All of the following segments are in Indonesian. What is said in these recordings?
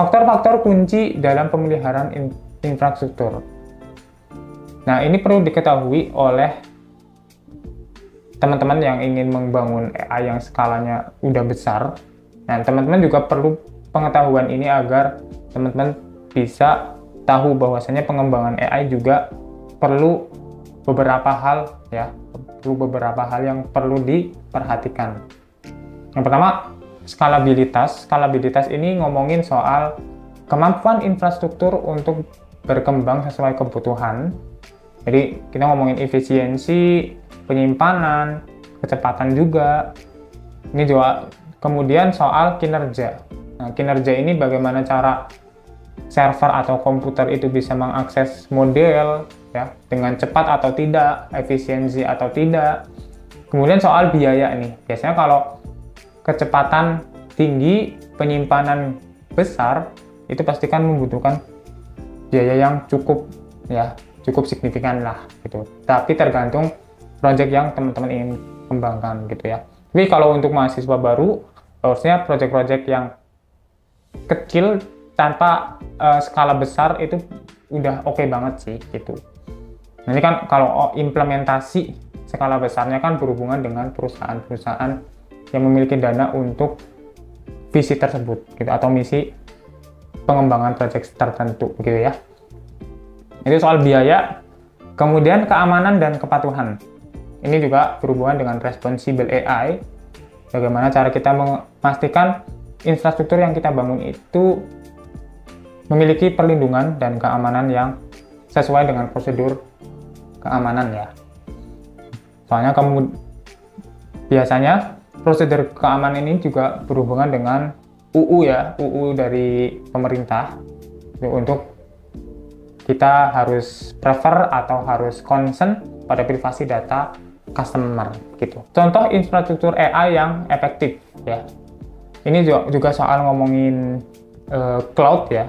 Faktor-faktor kunci dalam pemeliharaan infrastruktur. Nah, ini perlu diketahui oleh teman-teman yang ingin membangun AI yang skalanya udah besar. Nah, teman-teman juga perlu pengetahuan ini agar teman-teman bisa tahu bahwasanya pengembangan AI juga perlu beberapa hal ya, beberapa hal yang perlu diperhatikan. Yang pertama, skalabilitas. Skalabilitas ini ngomongin soal kemampuan infrastruktur untuk berkembang sesuai kebutuhan. Jadi kita ngomongin efisiensi, penyimpanan, kecepatan juga. Ini juga kemudian soal kinerja. Nah, kinerja ini bagaimana cara server atau komputer itu bisa mengakses model ya dengan cepat atau tidak, efisiensi atau tidak. Kemudian soal biaya nih. Biasanya kalau kecepatan tinggi, penyimpanan besar, itu pastikan membutuhkan biaya yang cukup ya, cukup signifikan lah gitu. Tapi tergantung project yang teman-teman ingin kembangkan gitu ya. Tapi kalau untuk mahasiswa baru, harusnya project-project yang kecil tanpa skala besar itu udah oke banget sih gitu. Nanti kan kalau implementasi skala besarnya kan berhubungan dengan perusahaan-perusahaan yang memiliki dana untuk visi tersebut gitu, atau misi pengembangan proyek tertentu gitu ya. Itu soal biaya. Kemudian keamanan dan kepatuhan. Ini juga berhubungan dengan responsible AI. Bagaimana cara kita memastikan infrastruktur yang kita bangun itu memiliki perlindungan dan keamanan yang sesuai dengan prosedur keamanan ya. Soalnya biasanya prosedur keamanan ini juga berhubungan dengan UU ya, UU dari pemerintah. Untuk kita harus prefer atau harus concern pada privasi data customer gitu. Contoh infrastruktur AI yang efektif ya. Ini juga soal ngomongin cloud ya.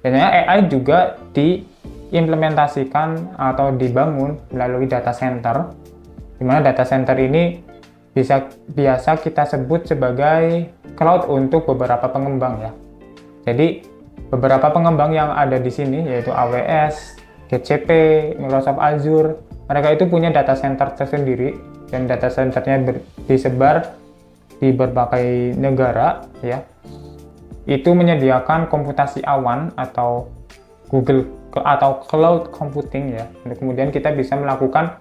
Biasanya AI juga diimplementasikan atau dibangun melalui data center, di mana data center ini biasa kita sebut sebagai cloud untuk beberapa pengembang ya. Jadi beberapa pengembang yang ada di sini yaitu AWS, GCP, Microsoft Azure, mereka itu punya data center tersendiri dan data centernya disebar di berbagai negara ya. Itu menyediakan komputasi awan atau Google atau cloud computing ya. Dan kemudian kita bisa melakukan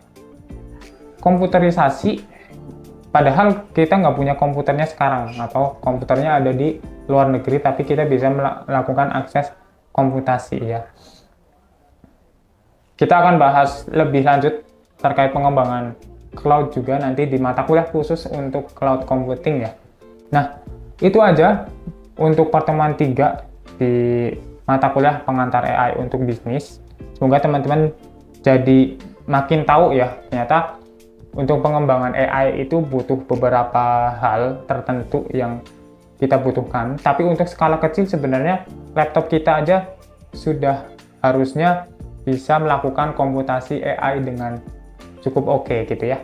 komputerisasi. Padahal kita nggak punya komputernya sekarang, atau komputernya ada di luar negeri, tapi kita bisa melakukan akses komputasi ya. Kita akan bahas lebih lanjut terkait pengembangan cloud juga nanti di mata kuliah khusus untuk cloud computing ya. Nah, itu aja untuk pertemuan 3 di mata kuliah pengantar AI untuk bisnis. Semoga teman-teman jadi makin tahu ya, ternyata untuk pengembangan AI itu butuh beberapa hal tertentu yang kita butuhkan. Tapi untuk skala kecil sebenarnya laptop kita aja sudah harusnya bisa melakukan komputasi AI dengan cukup oke gitu ya.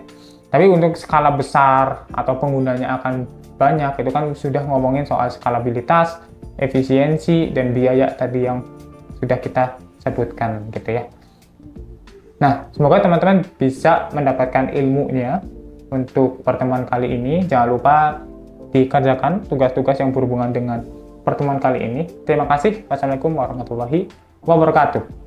Tapi untuk skala besar atau penggunanya akan banyak, itu kan sudah ngomongin soal skalabilitas, efisiensi, dan biaya tadi yang sudah kita sebutkan gitu ya. Nah, semoga teman-teman bisa mendapatkan ilmunya untuk pertemuan kali ini. Jangan lupa dikerjakan tugas-tugas yang berhubungan dengan pertemuan kali ini. Terima kasih. Wassalamualaikum warahmatullahi wabarakatuh.